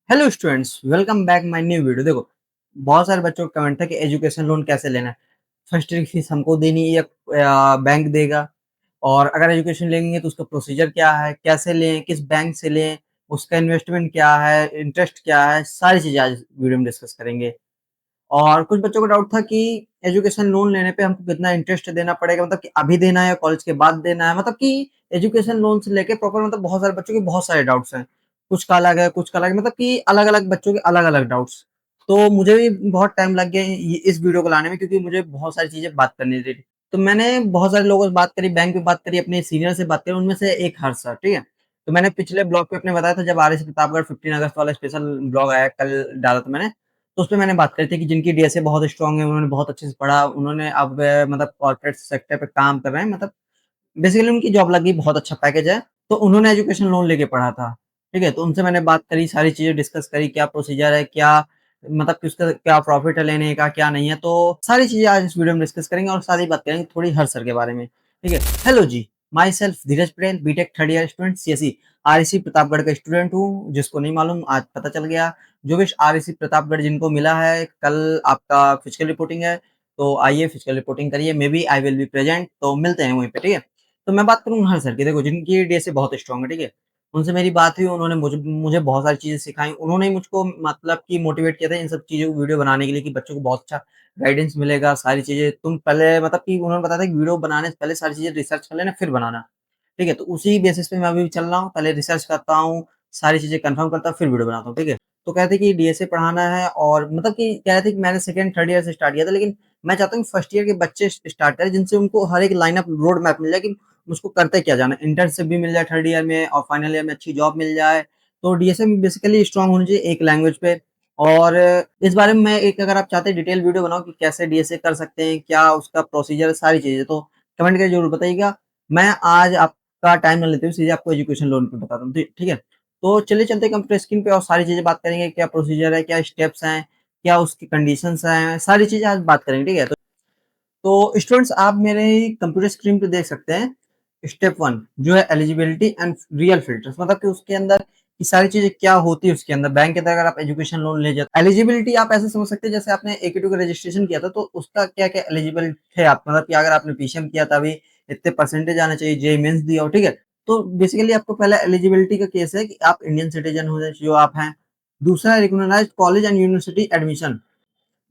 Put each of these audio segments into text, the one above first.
Hello students, welcome back my new video. देखो, बहुत सारे बच्चों का कमेंट था कि एजुकेशन लोन कैसे लेना है। फर्स्ट ईयर की फीस हमको देनी है या बैंक देगा, और अगर एजुकेशन लेंगे तो उसका प्रोसीजर क्या है, कैसे लें, किस बैंक से लें, उसका इन्वेस्टमेंट क्या है, इंटरेस्ट क्या है, सारी चीजें आज वीडियो में डिस्कस करेंगे। और कुछ बच्चों को डाउट था कि एजुकेशन लोन लेने पे हमको कितना इंटरेस्ट देना पड़ेगा, मतलब कि अभी देना है या कॉलेज के बाद देना है, मतलब कि एजुकेशन लोन से लेके प्रॉपर, मतलब बहुत सारे बच्चों के बहुत सारे डाउट्स हैं। कुछ का अलग है, कुछ का अलग है, मतलब कि अलग अलग बच्चों के अलग अलग डाउट्स। तो मुझे भी बहुत टाइम लग गया इस वीडियो को लाने में, क्योंकि मुझे बहुत सारी चीजें बात करनी थी। तो मैंने बहुत सारे लोगों से बात करी, बैंक में बात करी, अपने सीनियर से बात करी, उनमें से एक हर्ष सर, ठीक है। तो मैंने पिछले ब्लॉग पे अपने बताया था, जब आर एस प्रतापगढ़ 15 अगस्त वाला स्पेशल ब्लॉग आया, कल डाला था मैंने। तो उसपे मैंने बात करी थी कि जिनकी डीएसए बहुत स्ट्रांग है, उन्होंने बहुत अच्छे से पढ़ा, उन्होंने अब मतलब कॉर्पोरेट सेक्टर पे काम कर रहे हैं, मतलब बेसिकली उनकी जॉब लगी, बहुत अच्छा पैकेज है। तो उन्होंने एजुकेशन लोन लेके पढ़ा था, ठीक है। तो उनसे मैंने बात करी, सारी चीजें डिस्कस करी, क्या प्रोसीजर है, क्या मतलब कि उसका क्या प्रॉफिट है लेने का, क्या नहीं है। तो सारी चीजें आज इस वीडियो में डिस्कस करेंगे, और सारी बात करेंगे थोड़ी हर सर के बारे में, ठीक है। हेलो जी, myself Dheeraj Patel, B Tech third year student, CSC REC Pratapgarh का स्टूडेंट हूँ। जिसको नहीं मालूम आज पता चल गया। जो भी आरईसी प्रतापगढ़ जिनको मिला है, कल आपका फिजिकल रिपोर्टिंग है, तो आइए फिजिकल रिपोर्टिंग करिए, maybe I will be present, तो मिलते हैं वहीं पे, ठीक है। तो मैं बात करूँ हर सर की, देखो जिनकी डीएसए बहुत स्ट्रांग है, ठीक है। उनसे मेरी बात हुई, उन्होंने मुझे मुझे बहुत सारी चीजें सिखाई, उन्होंने ही मुझको मतलब कि मोटिवेट किया था इन सब चीजों को वीडियो बनाने के लिए, कि बच्चों को बहुत अच्छा गाइडेंस मिलेगा। सारी चीजें तुम पहले, मतलब कि उन्होंने बताया था कि वीडियो बनाने से पहले सारी चीजें रिसर्च कर लेना, फिर बनाना, ठीक है। तो उसी बेसिस पे मैं अभी चल रहा हूँ, पहले रिसर्च करता हूँ, सारी चीजें कंफर्म करता हूँ, फिर वीडियो बनाता हूँ, ठीक है। तो कहते कि डीएसए पढ़ाना है, और मतलब कि कह रहे थे कि मैंने सेकंड थर्ड ईयर से स्टार्ट किया था, लेकिन मैं चाहता हूँ कि फर्स्ट ईयर के बच्चे स्टार्ट करें, जिनसे उनको हर एक लाइनअप रोड मैप मिल जाए कि मुझको करते क्या जाना, इंटर्नशिप भी मिल जाए थर्ड ईयर में, और फाइनल ईयर में अच्छी जॉब मिल जाए। तो डीएसए में बेसिकली स्ट्रांग होनी चाहिए एक लैंग्वेज पे। और इस बारे में मैं एक, अगर आप चाहते हैं डिटेल वीडियो बनाओ कि कैसे डीएसए कर सकते हैं, क्या उसका प्रोसीजर, सारी चीजें, तो कमेंट करके जरूर बताइएगा। मैं आज आपका टाइम ना लेते हुए सीधे आपको एजुकेशन लोन पे बताता हूँ, ठीक है। तो चलिए चलते हैं कंप्यूटर स्क्रीन पे, और सारी चीजें बात करेंगे, क्या प्रोसीजर है, क्या स्टेप्स हैं, क्या उसकी कंडीशंस हैं, सारी चीजें आज बात करेंगे, ठीक है। तो स्टूडेंट्स, आप मेरे कंप्यूटर स्क्रीन पे देख सकते हैं स्टेप वन, जो है एलिजिबिलिटी एंड रियल फिल्टर्स, मतलब कि उसके अंदर ये सारी चीजें क्या होती है। उसके अंदर बैंक के अंदर अगर आप एजुकेशन लोन ले जाते, एलिजिबिलिटी आप ऐसे समझ सकते हैं जैसे आपने एके2 का रजिस्ट्रेशन किया था, तो उसका क्या क्या एलिजिबल थे आप, मतलब कि अगर आपने पीसीएम किया था, अभी इतने परसेंटेज आना चाहिए, जेई मेंस दिया हो, ठीक है। तो बेसिकली आपको पहला एलिजिबिलिटी का केस है कि आप इंडियन सिटीजन हो, जो आप हैं। दूसरा, recognised college and university admission.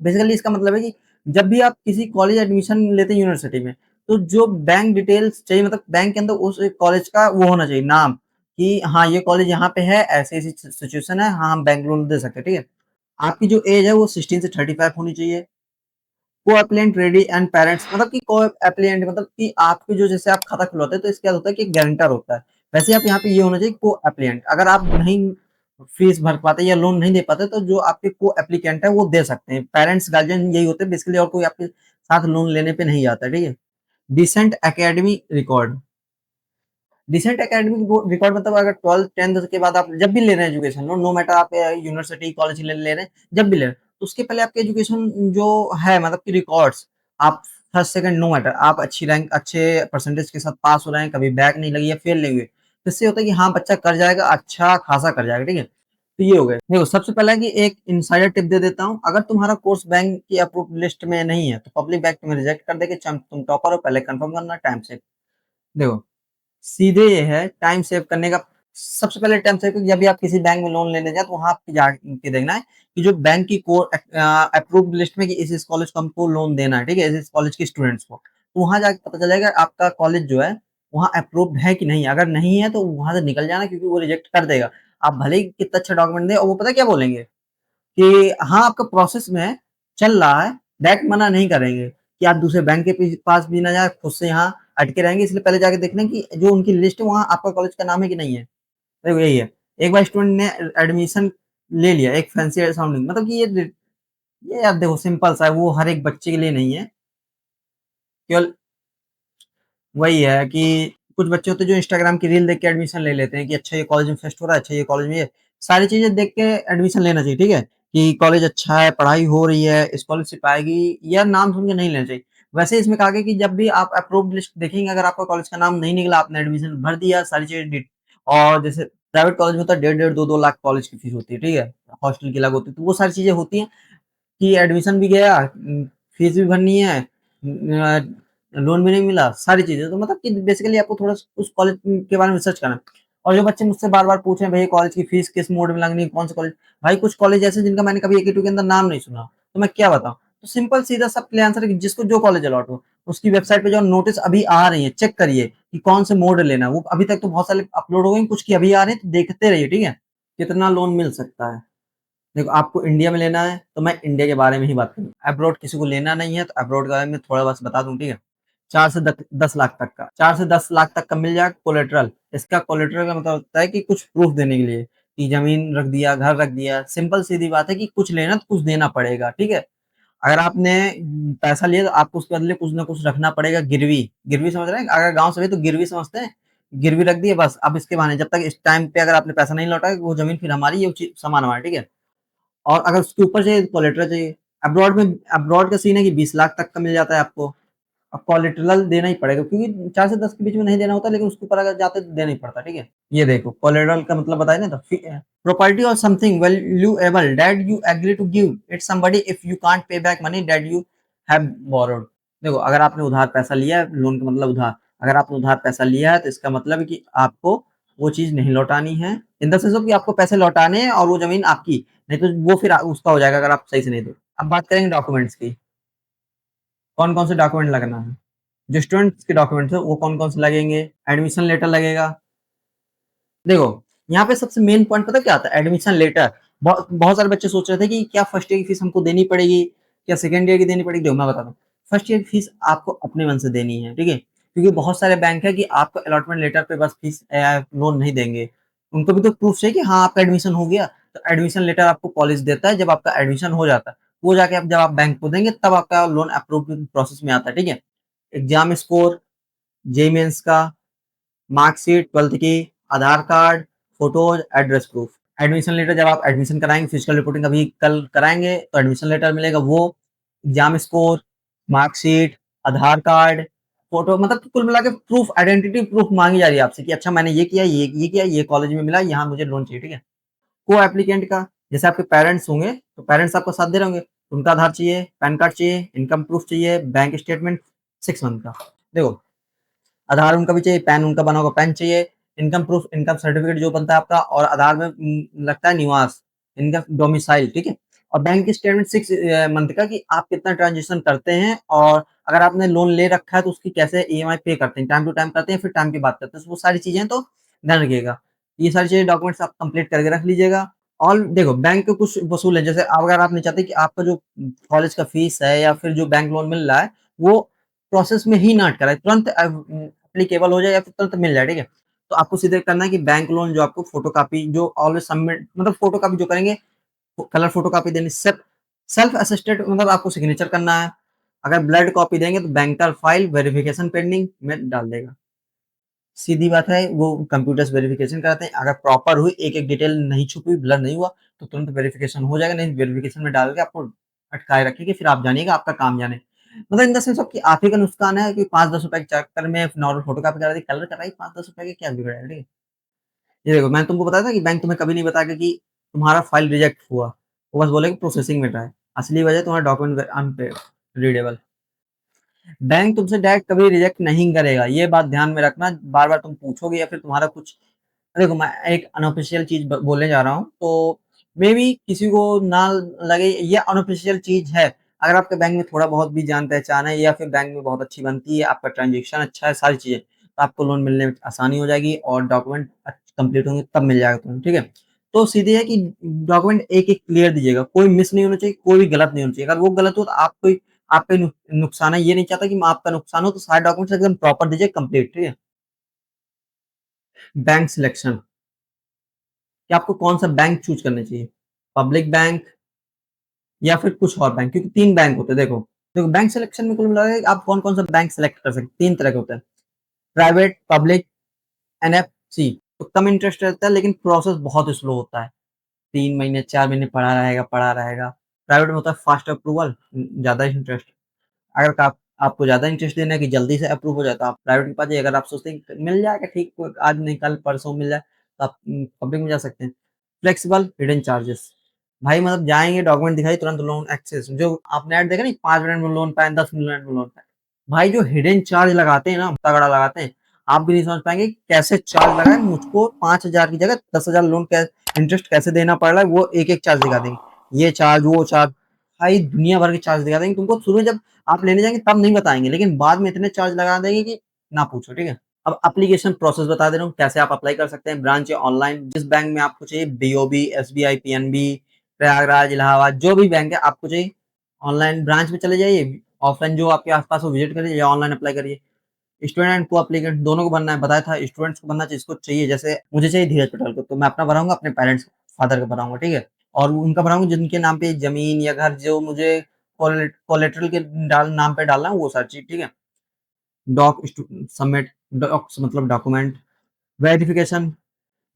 Basically इसका मतलब है कि जब भी आप किसी कॉलेज एडमिशन लेते हैं यूनिवर्सिटी में, तो जो बैंक डिटेल्स चाहिए, मतलब बैंक के अंदर उस कॉलेज का वो होना चाहिए नाम, कि हाँ ये कॉलेज यहाँ पे है, ऐसी ऐसी सिचुएशन है, हाँ हम बैंक लोन दे सकते हैं, ठीक है। आपकी जो एज है वो 16 से 35 होनी चाहिए। को एप्लिएंट रेडी एंड पेरेंट्स, मतलब कि को एप्लिएंट मतलब कि आपके जो, जैसे आप खाता खुलवाते हैं तो इसके बाद होता है कि गारंटर होता है, वैसे आप यहाँ पे ये होना चाहिए को एप्लिएंट। अगर आप नहीं फीस भर पाते या लोन नहीं दे पाते, तो जो आपके को एप्लीकेंट है वो दे सकते हैं, पेरेंट्स गार्जियन यही होते हैं बेसिकली, और कोई आपके साथ लोन लेने पे नहीं आता, ठीक है। Decent academy record, decent academic record मतलब अगर 12th 10th के बाद आप जब भी ले रहे हैं एजुकेशन लोन, नो मैटर आप यूनिवर्सिटी कॉलेज ले रहे हैं, जब भी ले रहे हैं, तो उसके पहले आपके एजुकेशन जो है, मतलब कि रिकॉर्ड्स, आप फर्स्ट सेकंड नो मैटर, आप अच्छी रैंक, अच्छे परसेंटेज के साथ पास हो रहे हैं, कभी बैक नहीं लगी या फेल नहीं हुए, तो इससे होता है कि हाँ बच्चा कर जाएगा, अच्छा खासा कर जाएगा, ठीक है। तो ये हो गए। देखो, सबसे पहले कि एक इनसाइडर टिप दे देता हूँ, अगर तुम्हारा कोर्स बैंक की अप्रूव लिस्ट में नहीं है, तो पब्लिक बैंक तुम्हें रिजेक्ट कर देगी, तुम टॉपर हो, पहले कंफर्म करना टाइम से। देखो, सीधे ये है टाइम सेव करने का। सबसे पहले टाइम सेव, जब भी आप किसी बैंक में लोन लेने जाए, तो वहां आपको जाके देखना है कि जो बैंक की कोर अप्रूव्ड लिस्ट में कि इस कॉलेज को हमको लोन देना है, ठीक है, इस कॉलेज के स्टूडेंट्स को, तो वहां जाके पता चलेगा आपका कॉलेज जो है वहाँ अप्रूव्ड है कि नहीं। अगर नहीं है तो वहां से निकल जाना, क्योंकि वो रिजेक्ट कर देगा। आप भले ही कितना अच्छा डॉक्यूमेंट दे, और वो पता क्या बोलेंगे कि हाँ आपका प्रोसेस में है, चल रहा है, डायरेक्ट मना नहीं करेंगे कि आप दूसरे बैंक के पास भी ना जाए, खुद से यहाँ अटके रहेंगे। इसलिए पहले जाके देखना कि जो उनकी लिस्ट है वहाँ आपका कॉलेज का नाम है कि नहीं है। देखो यही है। एक बार स्टूडेंट ने एडमिशन ले लिया एक फैंसी साउंडिंग, मतलब कि ये यार देखो सिंपल सा है, वो हर एक बच्चे के लिए नहीं है, केवल वही है कि कुछ बच्चे होते हैं जो इंस्टाग्राम की रील देख के एडमिशन ले लेते हैं कि अच्छा ये कॉलेज में फेस्ट हो रहा है, अच्छा ये कॉलेज में, ये सारी चीजें देख के एडमिशन लेना चाहिए, ठीक है। कि कॉलेज अच्छा है, पढ़ाई हो रही है, स्कॉलरशिप आएगी, या नाम सुन के नहीं लेना चाहिए। वैसे इसमें कहा गया कि जब भी आप अप्रूव्ड लिस्ट देखेंगे, अगर आपका कॉलेज का नाम नहीं निकला, आपने एडमिशन भर दिया, सारी चीजें और जैसे प्राइवेट कॉलेज में होता है डेढ़-डेढ़ 2-2 लाख कॉलेज की फीस होती है, ठीक है? हॉस्टल की अलग होती है, तो वो सारी चीज़ें होती हैं कि एडमिशन भी गया, फीस भी भरनी है, लोन भी नहीं मिला, सारी चीज़ें। तो मतलब कि बेसिकली आपको थोड़ा उस कॉलेज के बारे में रिसर्च करना है। और जो बच्चे मुझसे बार-बार पूछ रहे हैं, भैया कॉलेज की फीस किस मोड में लगनी है, कौन सा कॉलेज, भाई कुछ कॉलेज ऐसे हैं जिनका मैंने कभी एकेडमी के अंदर नाम नहीं सुना, तो मैं क्या बताऊँ? तो सिंपल सीधा सा प्ले आंसर है कि जिसको जो कॉलेज अलॉट हो, उसकी वेबसाइट पे जाओ, नोटिस अभी आ रही है, चेक करिए कि कौन से मोड लेना है। वो अभी तक तो बहुत सारे अपलोड हो गए हैं, कुछ की अभी आ रहे हैं, तो देखते रहिए, ठीक है? कितना लोन मिल सकता है। देखो आपको इंडिया में लेना है तो मैं इंडिया के बारे में ही बात करूँगा। अब्रॉड किसी को लेना नहीं है तो अब्रॉड के बारे में थोड़ा बस बता दूँ, ठीक है? 4 से द 10 लाख तक का, 4 से 10 लाख तक का मिल जाएगा कोलेटरल। इसका कोलेटरल का मतलब होता है कि कुछ प्रूफ देने के लिए, कि ज़मीन रख दिया, घर रख दिया। सिंपल सीधी बात है कि कुछ लेना तो कुछ देना पड़ेगा, ठीक है? अगर आपने पैसा लिया तो आपको उसके बदले कुछ ना कुछ रखना पड़ेगा गिरवी। गिरवी समझ रहे हैं? अगर गाँव से है तो गिरवी समझते हैं? गिरवी रख दिए बस, अब इसके बहाने जब तक इस टाइम पे अगर आपने पैसा नहीं लौटाया वो ज़मीन फिर हमारी, ये ची सामान हमारा, ठीक है? और अगर उसके ऊपर चाहिए तो कोलेटरल चाहिए। अब्रॉड का सीन है कि 20 लाख तक का मिल जाता है आपको। अब कोलेटरल देना ही पड़ेगा क्योंकि 4 से 10 के बीच में नहीं देना होता, लेकिन उसके ऊपर अगर जाते हैं तो देना ही पड़ता है, ठीक है? ये देखो कोलेटरल का मतलब बताया ना, तो प्रॉपर्टी और something valuable that you agree to give it somebody if you can't pay back money that you have borrowed. देखो अगर आपने उधार पैसा लिया है, लोन का मतलब उधार, अगर आपने उधार पैसा लिया है तो इसका मतलब है कि आपको वो चीज़ नहीं लौटानी है। इन द सेंस ऑफ कि आपको पैसे लौटाने हैं और वो ज़मीन आपकी, नहीं तो वो फिर उसका हो जाएगा अगर आप सही से नहीं दो। अब बात करेंगे डॉक्यूमेंट्स की, कौन-कौन से डॉक्यूमेंट लगना है? जो स्टूडेंट्स के डॉक्यूमेंट्स हैं वो कौन-कौन से लगेंगे? एडमिशन लेटर लगेगा। देखो, यहाँ पे सबसे मेन पॉइंट पता है क्या आता है? Admission letter. बहुत बहुत सारे बच्चे सोच रहे थे कि क्या फर्स्ट ईयर की फीस हमको देनी पड़ेगी, क्या सेकंड ईयर की देनी पड़ेगी? देखो मैं बताता हूँ। फर्स्ट ईयर की फीस आपको अपने मन से देनी है, ठीक है? क्योंकि बहुत सारे बैंक है कि आपको अलॉटमेंट लेटर पे बस फीस लोन नहीं देंगे। उनको भी तो प्रूफ चाहिए कि हाँ, आपका एडमिशन हो गया। तो एडमिशन लेटर आपको कॉलेज देता है जब आपका एडमिशन हो जाता है। वो जाके आप जब आप बैंक को देंगे तब आपका लोन अप्रूव प्रोसेस में आता है, ठीक है? एग्ज़ाम स्कोर, जेईई मेंस का, मार्कशीट 12th की, Aadhaar card, photos, address proof. Admission letter जब आप एडमिशन कराएँगे, फिजिकल रिपोर्टिंग अभी कल कराएँगे तो एडमिशन लेटर मिलेगा वो, एग्ज़ाम स्कोर, मार्कशीट, आधार कार्ड, फ़ोटो, मतलब कि कुल मिला के प्रूफ, आइडेंटिटी प्रूफ माँगी जा रही है आपसे कि अच्छा मैंने ये किया, ये किया, ये कॉलेज में मिला, यहाँ मुझे लोन चाहिए, ठीक है? को-एप्लीकेंट का, जैसे आपके पेरेंट्स होंगे, तो पेरेंट्स आपका साथ दे रहे होंगे, उनका आधार चाहिए, पैन कार्ड चाहिए, इनकम प्रूफ चाहिए, बैंक स्टेटमेंट 6 मंथ का। देखो आधार उनका भी चाहिए, पैन उनका बना होगा पैन चाहिए, इनकम प्रूफ, इनकम सर्टिफिकेट जो बनता है आपका, और आधार में लगता है निवास, इनका डोमिसाइल, ठीक है? और बैंक स्टेटमेंट 6 मंथ का कि आप कितना ट्रांज़ैक्शन करते हैं, और अगर आपने लोन ले रखा है तो उसकी कैसे ईएमआई पे करते हैं, टाइम टू टाइम करते हैं, फिर टाइम की बात करते हैं। तो वो सारी चीज़ें तो ध्यान रखिएगा। ये सारी चीज़ें डॉक्यूमेंट्स आप कंप्लीट करके रख लीजिएगा। और देखो बैंक कुछ वसूल है, जैसे अगर आप नहीं चाहते कि आपका जो कॉलेज का फीस है या फिर जो बैंक लोन मिल रहा है, वो प्रोसेस में ही ना अटका रहे, तुरंत एप्लीकेबल हो जाए या फिर तुरंत मिल जाए, ठीक है? तो आपको सीधे करना है कि बैंक लोन जो आपको फ़ोटोकॉपी जो ऑलवेज़ सबमिट, मतलब फ़ोटोकॉपी जो करेंगे, कलर फ़ोटोकॉपी देनी, सेल्फ असिस्टेड, मतलब आपको सिग्नेचर करना है। अगर ब्लड कॉपी देंगे तो बैंकर फाइल वेरिफिकेशन पेंडिंग में डाल देगा। सीधी बात है, वो कंप्यूटर्स वेरिफिकेशन कराते हैं, अगर प्रॉपर हुई, एक-एक डिटेल नहीं छुपी, ब्लर नहीं हुआ, तो तुरंत वेरिफिकेशन हो जाएगा, नहीं वेरिफिकेशन में डाल के आपको अटकाए रखेंगे, फिर आप जानिएगा, आपका काम जाने। मतलब इन द सेंस ऑफ कि आप ही का नुकसान है कि 5-10 रुपए के चक्कर में नॉर्मल फोटोकॉपी करा दी, कलर कराई, 5-10 रुपए के क्या बिगड़ा है, ठीक है? ये देखो मैंने तुमको बताया था कि बैंक तुम्हें कभी नहीं बताएगा कि तुम्हारा फाइल रिजेक्ट हुआ, वो बस बोलेगा प्रोसेसिंग में था। असली वजह तुम्हारा डॉक्यूमेंट रीडेबल। बैंक तुमसे डायरेक्ट कभी रिजेक्ट नहीं करेगा, ये बात ध्यान में रखना। बार-बार तुम पूछोगे या फिर तुम्हारा कुछ, देखो मैं एक अनऑफिशियल चीज़ ब बोलने जा रहा हूँ, तो मेबी किसी को ना लगे ये अनऑफिशियल चीज़ है। अगर आपके बैंक में थोड़ा-बहुत भी जान-पहचान है या फिर बैंक में बहुत अच्छी बनती है, आपका ट्रांज़ैक्शन अच्छा है, सारी चीज़ें, तो आपको लोन मिलने में आसानी हो जाएगी और डॉक्यूमेंट कंप्लीट होंगे तब मिल जाएगा तुम्हें, ठीक है? तो सीधे है कि डॉक्यूमेंट एक-एक क्लियर दीजिएगा, कोई मिस नहीं होना चाहिए, कोई भी गलत नहीं होना चाहिए। अगर वो गलत हो तो आपको ही नुकसान है, ये नहीं चाहता कि आपका नुकसान हो, तो सारे डॉक्यूमेंट्स एकदम प्रॉपर दीजिए, कंप्लीट, ठीक है? बैंक सिलेक्शन, कि आपको कौन-सा बैंक चूज़ करना चाहिए, पब्लिक बैंक या फिर कुछ और बैंक, क्योंकि 3 बैंक होते हैं देखो। देखो बैंक सिलेक्शन में कुल मिला के आप कौन-कौन सा बैंक सेलेक्ट कर सकते हैं, 3 तरह के होते हैं, प्राइवेट, पब्लिक, एनएफसी। तो कम इंटरेस्ट रहता है लेकिन प्रोसेस बहुत स्लो होता है, 3 महीने, 4 महीने पड़ा रहेगा। प्राइवेट में होता है फास्ट अप्रूवल, ज़्यादा इंटरेस्ट। अगर आप आपको ज़्यादा इंटरेस्ट देना है कि जल्दी से अप्रूव हो जाए तो आप प्राइवेट के पास जाइए। अगर आप सोचते हैं कि मिल जाएगा ठीक, आज नहीं कल परसों मिल जाए, तो आप पब्लिक में जा सकते हैं। फ्लेक्सिबल हिडन चार्जेस, भाई मतलब जाएँगे, डॉक्यूमेंट दिखाई, तुरंत लोन एक्सेस, जो आपने ऐड देखा नहीं 5 मिनट में लोन पाएँ, 10 मिनट में लोन पाएँ। भाई जो हिडन चार्ज लगाते हैं ना, तगड़ा लगाते हैं। आप भी नहीं समझ पाएँगे कैसे चार्ज लगाएँ, मुझको 5,000 की जगह 10,000 लोन कै इंटरेस्ट कैसे देना पड़ रहा है, वो एक-एक चार्ज दिखा देंगे। ये चार्ज, वो चार्ज, भाई दुनिया भर के चार्ज दिखा देंगे तुमको। शुरू में जब आप लेने जाएँगे तब नहीं बताएँगे, लेकिन बाद में इतने चार्ज लगा देंगे कि ना पूछो, ठीक है? अब एप्लीकेशन प्रोसेस बता दे रहा हूँ, कैसे आप अप्लाई कर सकते हैं, ब्रांच या ऑनलाइन, जिस बैंक में आपको चाहिए, BOB, SBI, PNB, Prayagraj, Allahabad, जो भी बैंक है आपको चाहिए, ऑनलाइन ब्रांच में चले जाइए, ऑफलाइन जो आपके आसपास हो विजिट करिए या ऑनलाइन अप्लाई करिए। स्टूडेंट को एप्लीकेंट दोनों को बनना है, बताया था स्टूडेंट्स को बनना चाहिए, जिसको चाहिए, जैसे मुझे चाहिए धीरज पटेल को, तो मैं अपना भराऊंगा, अपने पेरेंट्स फादर का भराऊंगा, ठीक है, और उनका भराऊंगा जिनके नाम पे जमीन या घर, जो मुझे कोलेटरल के नाम पे डालना है, वो सारी चीज, ठीक है। डॉक सबमिट, डॉक्स मतलब document, verification,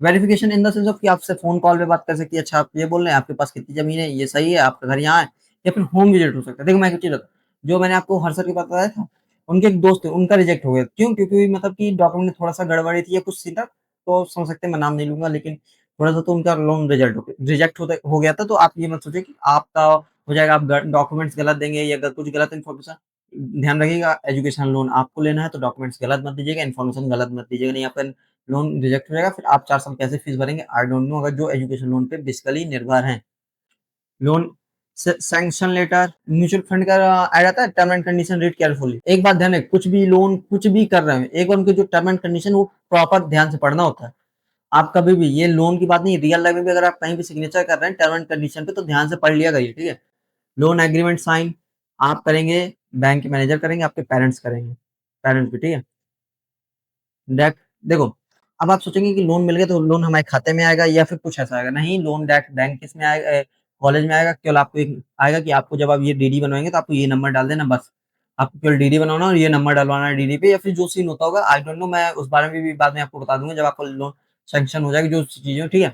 verification in the sense of कि आपसे फ़ोन कॉल पे बात कर सकती है, अच्छा आप ये बोल रहे हैं आपके पास कितनी ज़मीन है, ये सही है, आपका घर यहाँ है, या फिर होम विज़िट हो सकता है। देखो मैं एक चीज़ बताऊँ, जो मैंने आपको हर्षद की बात बताया था, उनके एक दोस्त थे, उनका रिजेक्ट हो गया। क्यों? क्योंकि मतलब कि डॉक्यूमेंट में थोड़ा-सा गड़बड़ी थी या कुछ सीन था, तो समझ सकते हैं, मैं नाम नहीं लूँगा, लेकिन थोड़ा-सा तो उनका लोन रिजेक्ट हो गया था, तो आप ये मत सोचिए कि आपका हो जाएगा, आप ग डॉक्यूमेंट्स गलत देंगे या ग कुछ गलत इन्फॉर्मेशन, ध्यान रखिएगा, एजुकेशन लोन आपको लेना है तो डॉक्यूमेंट्स गलत मत दीजिएगा, इन्फॉर्मेशन गलत मत दीजिएगा, नहीं आपका लोन रिजेक्ट हो जाएगा, फिर आप 4 साल कैसे फीस भरेंगे आई डोंट नो, अगर जो एजुकेशन लोन पे बेसिकली निर्भर हैं। Loan sanction letter, mutual fund का ऐड आता है, term and condition read carefully. एक बात ध्यान रखें, कुछ भी लोन कुछ भी कर रहे हैं, एक बार उनके जो टर्म एंड कंडीशन वो प्रॉपर ध्यान से पढ़ना होता है। आप कभी भी, ये लोन की बात नहीं, रियल लाइफ में भी अगर आप कहीं भी सिग्नेचर कर रहे हैं टर्म एंड कंडीशन पे, तो ध्यान से पढ़ लिया करिए, ठीक है। लोन एग्रीमेंट साइन आप करेंगे, बैंक के मैनेजर करेंगे, आपके पेरेंट्स करेंगे, पेरेंट्स भी, ठीक है। डायरेक्ट देखो, अब आप सोचेंगे कि लोन मिल गया तो लोन हमारे खाते में आएगा या फिर कुछ ऐसा आएगा, नहीं, लोन डायरेक्ट बैंक किस में आएगा, कॉलेज में आएगा, केवल आपको एक आएगा कि आपको जब आप ये डीडी बनवाएंगे तो आपको ये नंबर डाल देना, बस आपको केवल डीडी बनवाना और ये नंबर डलवाना है डीडी पे, या फिर जो सीन होता होगा आई डोंट नो, मैं उस बारे में भी बाद में आपको बता दूंगा जब आपको लोन सैंक्शन हो जाएगी, जो चीजें, ठीक है।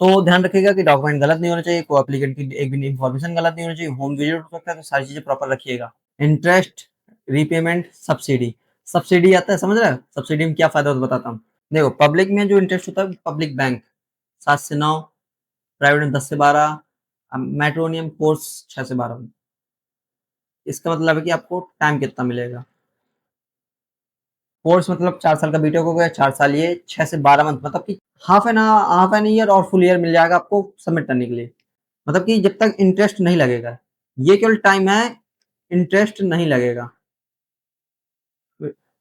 तो ध्यान रखिएगा कि डॉक्यूमेंट गलत नहीं होना चाहिए, को एप्लीकेंट की एक भी इन्फॉर्मेशन गलत नहीं होनी चाहिए, होम विजिट हो सकता है, तो सारी चीजें प्रॉपर रखिएगा। इंटरेस्ट, रीपेमेंट, सब्सिडी, सब्सिडी आता है, समझ रहे हो सब्सिडी में क्या फायदा होता है, बताता हूँ। देखो पब्लिक में जो इंटरेस्ट होता है, पब्लिक बैंक 7 से 9, प्राइवेट में 10 से 12, मेट्रोनियम कोर्स 6 से 12 में। इसका मतलब है कि आपको टाइम कितना मिलेगा, कोर्स मतलब 4 साल का बीटेक हो गया, 4 साल ये, 6 से 12 मंथ, मतलब कि हाफ एन ईयर और फुल ईयर मिल जाएगा आपको सबमिट करने के लिए। मतलब कि जब तक इंटरेस्ट नहीं लगेगा, ये केवल टाइम है, इंटरेस्ट नहीं लगेगा।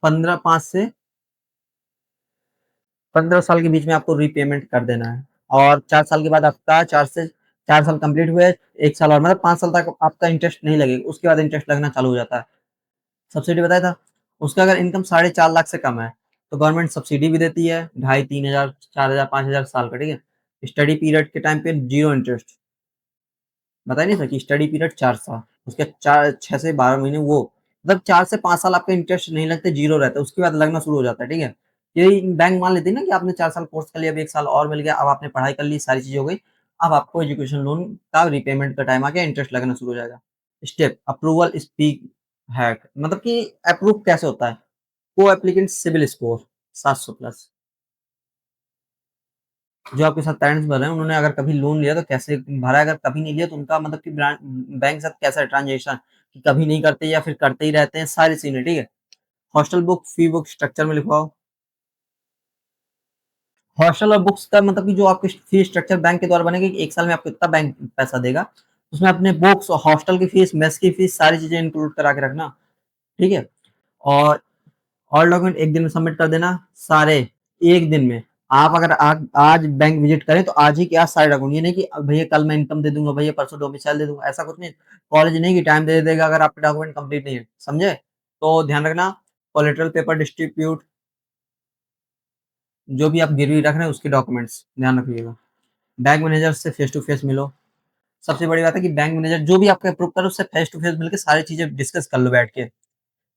15 5 से 15 साल के बीच में आपको रीपेमेंट कर देना है, और 4 साल के बाद आपका 4 साल कंप्लीट हुए, 1 साल और, मतलब 5 साल तक आपका इंटरेस्ट नहीं लगेगा, उसके बाद इंटरेस्ट लगना चालू हो जाता है। सब्सिडी बताया था, उसका अगर इनकम 4.5 लाख से कम है तो गवर्नमेंट सब्सिडी भी देती है, 2,500, 3,000, 4,000, 5,000 साल का, ठीक है। स्टडी पीरियड के टाइम पे जीरो इंटरेस्ट, बता नहीं था कि स्टडी पीरियड 4 साल, उसके 6 से 12 महीने, वो मतलब 4 से 5 साल आपका इंटरेस्ट नहीं लगते, जीरो रहता है, उसके बाद लगना शुरू हो जाता है, ठीक है। यही बैंक मान लेते हैं ना कि आपने 4 साल कोर्स कर लिया, अब 1 साल और मिल गया, अब आपने पढ़ाई कर ली, सारी चीजें हो गई, अब आपको एजुकेशन लोन का रिपेमेंट का टाइम आ गया, इंटरेस्ट लगना शुरू हो जाएगा। स्टेप अप्रूवल स्पीक हैक, मतलब कि अप्रूव कैसे होता है, को एप्लीकेंट सिविल स्कोर 700 प्लस, जो आपके साथ पेरेंट्स भर रहे हैं उन्होंने अगर कभी लोन लिया तो कैसे भरा है, अगर कभी नहीं लिया तो उनका मतलब कि बैंक के साथ कैसा है ट्रांजेक्शन, कि कभी नहीं करते या फिर करते ही रहते हैं, सारी सीन है, ठीक है। हॉस्टल बुक, फी बुक स्ट्रक्चर में लिखवाओ। हॉस्टल और बुक्स का मतलब कि जो आपके फी स्ट्रक्चर बैंक के द्वारा बनेगा कि 1 साल में आपको इतना बैंक पैसा देगा, उसमें अपने बुक्स, हॉस्टल की फीस, मेस की फीस, सारी चीजें इंक्लूड करा के रखना, ठीक है। और ऑल डॉक्यूमेंट एक दिन में सबमिट कर देना, सारे एक दिन में। आप अगर आज बैंक विजिट करें तो आज ही के आज सारे डॉक्यूमेंट, ये नहीं कि भैया कल मैं इनकम दे दूंगा, भैया परसों डोमिसाइल दे दूंगा, ऐसा कुछ नहीं। कॉलेज नहीं कि टाइम दे देगा अगर आपके डॉक्यूमेंट कंप्लीट नहीं है, समझे। तो ध्यान रखना, कोलेटरल पेपर डिस्ट्रीब्यूट, जो भी आप गिरवी रख रहे हैं उसके डॉक्यूमेंट्स ध्यान रखिएगा। बैंक मैनेजर से फेस टू फेस मिलो, सबसे बड़ी बात है कि बैंक मैनेजर जो भी आपको अप्रूव करे उससे फेस टू फेस मिलकर सारी चीजें डिस्कस कर लो बैठ के,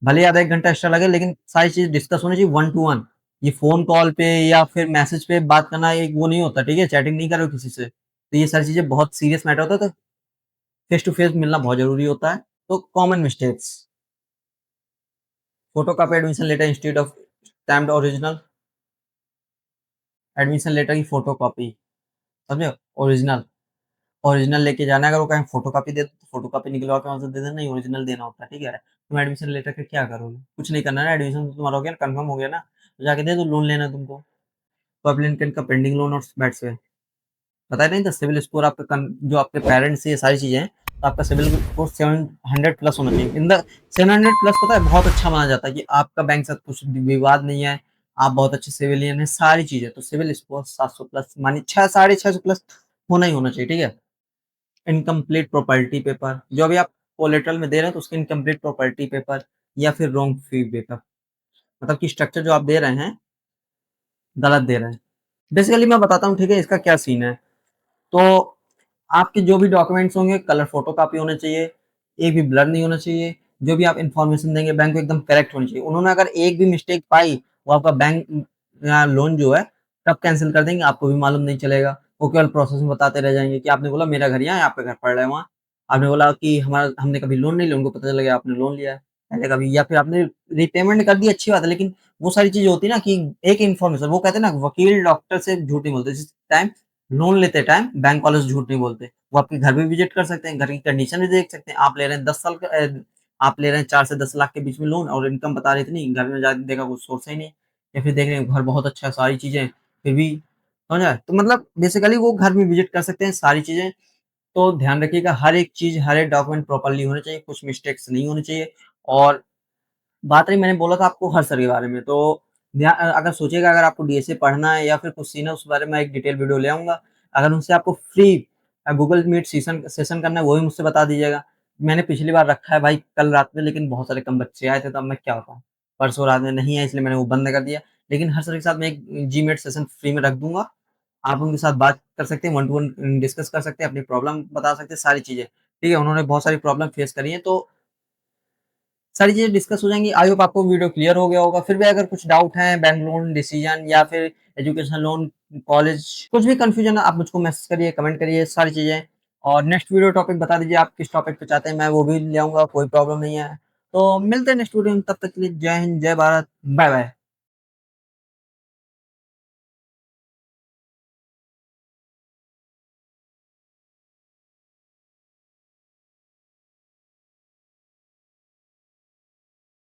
भले ही आधा 1 घंटा एक्स्ट्रा लगे, लेकिन सारी चीज़ डिस्कस होनी चाहिए वन टू वन। ये फ़ोन कॉल पे या फिर मैसेज पे बात करना एक वो नहीं होता, ठीक है? चैटिंग नहीं कर रहे हो किसी से। तो ये सारी चीज़ें बहुत सीरियस मैटर होता है, तो फेस टू फेस मिलना बहुत ज़रूरी होता है। तो common mistakes, photocopy admission letter instead of stamped original, admission letter की फोटोकॉपी, समझे? ओरिजिनल, ओरिजिनल लेके जाना है। अगर वो कहें फोटोकॉपी दे दो तो फोटोकॉपी निकलवा के वहां से दे देना, नहीं ओरिजिनल देना होता है, ठीक है? तुम एडमिशन लेटर का क्या करोगे? कुछ नहीं करना ना, एडमिशन तो तुम्हारा हो गया, कंफर्म हो गया ना, तो जाके दे दो, लोन लेना है तुमको। तो एप्लीकेंट का पेंडिंग लोन और बैट्स है, बताया नहीं था सिविल स्कोर आपका जो आपके पेरेंट्स ये सारी चीजें हैं, तो आपका सिविल स्कोर 700 प्लस होना चाहिए। इन द 700 प्लस, पता है बहुत अच्छा माना जाता है कि आपका बैंक से कुछ विवाद नहीं है, आप बहुत अच्छे सिविलियन है, सारी चीजें। तो सिविल स्कोर 700 प्लस, मानी 600 साढ़े 600 प्लस होना चाहिए, ठीक है? इनकम्प्लीट प्रॉपर्टी पेपर, जो अभी आप कोलेटरल में दे रहे हैं तो उसके इनकम्प्लीट प्रॉपर्टी पेपर या फिर रॉन्ग फी पेपर, मतलब कि स्ट्रक्चर जो आप दे रहे हैं गलत दे रहे हैं। बेसिकली मैं बताता हूँ, ठीक है, इसका क्या सीन है। तो आपके जो भी डॉक्यूमेंट्स होंगे कलर फोटो कापी होने चाहिए, एक भी ब्लर नहीं होना चाहिए। जो भी आप इन्फॉर्मेशन देंगे बैंक को एकदम करेक्ट होनी चाहिए। उन्होंने अगर एक भी मिस्टेक पाई, वो आपका बैंक लोन जो है कब कैंसिल कर देंगे आपको भी मालूम नहीं चलेगा। वो केवल प्रोसेस में बताते रह जाएंगे कि आपने बोला मेरा घर यहाँ है, आपका घर पड़ रहा है वहाँ। आपने बोला कि हमारा हमने कभी लोन नहीं लिया, उनको पता चल गया आपने लोन लिया है पहले कभी, या फिर आपने रिपेमेंट कर दी, अच्छी बात है, लेकिन वो सारी चीजें होती है ना कि एक इन्फॉर्मेशन, वो कहते हैं ना वकील डॉक्टर से झूठ नहीं बोलते। जिस टाइम लोन लेते टाइम बैंक वाले से झूठ नहीं बोलते। वो आपके घर भी विजिट कर सकते हैं, घर की कंडीशन भी देख सकते हैं। आप ले रहे हैं 10 साल का आप ले रहे हैं 4 से 10 लाख के बीच में लोन, और इनकम बता रही इतनी, घर में जाके देखा कुछ सोर्स ही नहीं, या फिर देख रहे हैं घर बहुत अच्छा है, सारी चीजें, फिर भी समझा। तो मतलब बेसिकली वो घर में विजिट कर सकते हैं, सारी चीजें। तो ध्यान रखिएगा, हर एक चीज, हर एक डॉक्यूमेंट प्रॉपरली होने चाहिए, कुछ मिस्टेक्स नहीं होनी चाहिए। और बात रही, मैंने बोला था आपको हर सर के बारे में, तो अगर सोचिएगा अगर आपको डीएसए पढ़ना है या फिर कुछ सीना, उस बारे में एक डिटेल वीडियो ले आऊंगा। अगर उनसे आपको free Google Meet session session करना है, वो भी मुझसे बता दीजिएगा। मैंने पिछली बार रखा है भाई कल रात में, लेकिन बहुत सारे कम बच्चे आए थे, तो अब मैं क्या बताऊँ। परसों रात में नहीं है, इसलिए मैंने वो बंद कर दिया। लेकिन हर सर के साथ मैं एक जी मेट सेशन फ्री में रख दूंगा। आप उनके साथ बात कर सकते हैं, वन टू वन डिस्कस कर सकते हैं, अपनी प्रॉब्लम बता सकते हैं, सारी चीजें, ठीक है? उन्होंने बहुत सारी प्रॉब्लम फेस करी है, तो सारी चीज़ें डिस्कस हो जाएँगी। आई होप आपको वीडियो क्लियर हो गया होगा। फिर भी अगर कुछ डाउट है बैंक लोन डिसीजन या फिर एजुकेशन लोन, कॉलेज, कुछ भी कन्फ्यूजन है, आप मुझको मैसेज करिए, कमेंट करिए, सारी चीज़ें। और नेक्स्ट वीडियो टॉपिक बता दीजिए आप किस टॉपिक पे चाहते हैं, मैं वो भी ले आऊँगा, कोई प्रॉब्लम नहीं है। तो मिलते हैं नेक्स्ट वीडियो में, तब तक के लिए जय हिंद, जय भारत, बाय बाय।